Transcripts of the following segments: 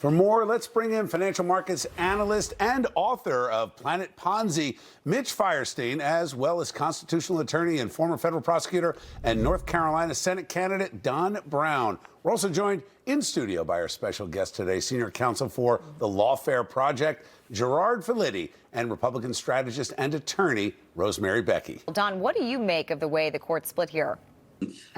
For more, let's bring in financial markets analyst and author of Planet Ponzi, Mitch Firestein, as well as constitutional attorney and former federal prosecutor and North Carolina Senate candidate Don Brown. We're also joined in studio by our special guest today, senior counsel for the Lawfare Project, Gerard Filitti, and Republican strategist and attorney Rosemary Becky. Don, what do you make of the way the court split here?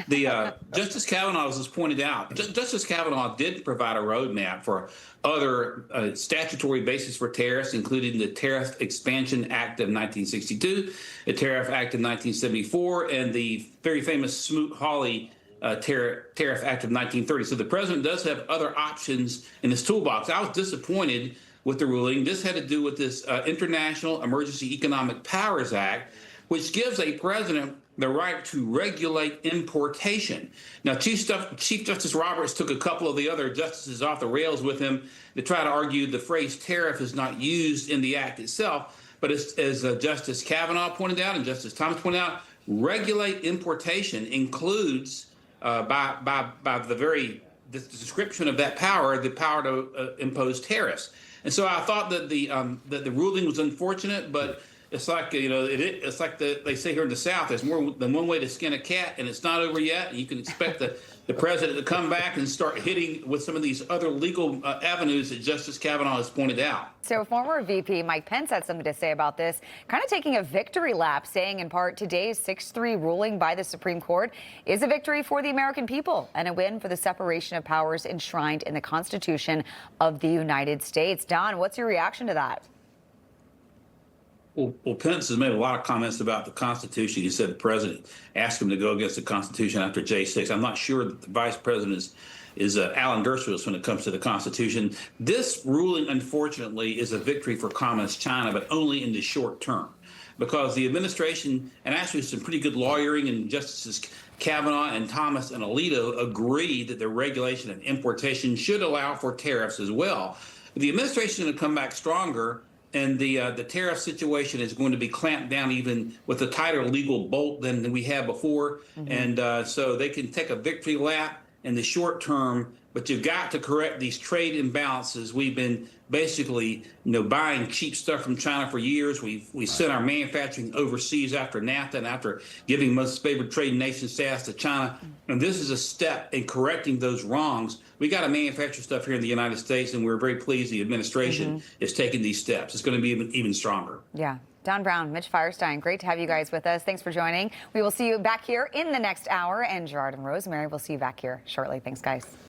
Justice Kavanaugh, as was pointed out, Justice Kavanaugh did provide a roadmap for other statutory bases for tariffs, including the Tariff Expansion Act of 1962, the Tariff Act of 1974, and the very famous Smoot-Hawley Tariff Act of 1930. So the president does have other options in his toolbox. I was disappointed with the ruling. This had to do with this International Emergency Economic Powers Act, which gives a president the right to regulate importation. Now, Chief Justice Roberts took a couple of the other justices off the rails with him to try to argue the phrase tariff is not used in the act itself. But as Justice Kavanaugh pointed out and Justice Thomas pointed out, regulate importation includes, by the very description of that power, the power to impose tariffs. And so I thought that the ruling was unfortunate, but it's like, it's like they say here in the South, there's more than one way to skin a cat, and it's not over yet. You can expect the president to come back and start hitting with some of these other legal avenues that Justice Kavanaugh has pointed out. So former VP Mike Pence had something to say about this, kind of taking a victory lap, saying in part today's 6-3 ruling by the Supreme Court is a victory for the American people and a win for the separation of powers enshrined in the Constitution of the United States. Don, what's your reaction to that? Well, Pence has made a lot of comments about the Constitution. He said the president asked him to go against the Constitution after J6. I'm not sure that the vice president is Alan Dershowitz when it comes to the Constitution. This ruling, unfortunately, is a victory for Communist China, but only in the short term, because the administration, and actually some pretty good lawyering, and Justices Kavanaugh and Thomas and Alito agreed that the regulation of importation should allow for tariffs as well. The administration is going to come back stronger, and the tariff situation is going to be clamped down even with a tighter legal bolt than we had before. Mm-hmm. And so they can take a victory lap in the short term, but you've got to correct these trade imbalances. We've been basically, buying cheap stuff from China for years. We sent our manufacturing overseas after NAFTA and after giving most favored trade nation status to China. And this is a step in correcting those wrongs. We got to manufacture stuff here in the United States, and we're very pleased the administration is taking these steps. It's going to be even stronger. Yeah. Don Brown, Mitch Firestein, great to have you guys with us. Thanks for joining. We will see you back here in the next hour, and Gerard and Rosemary will see you back here shortly. Thanks, guys.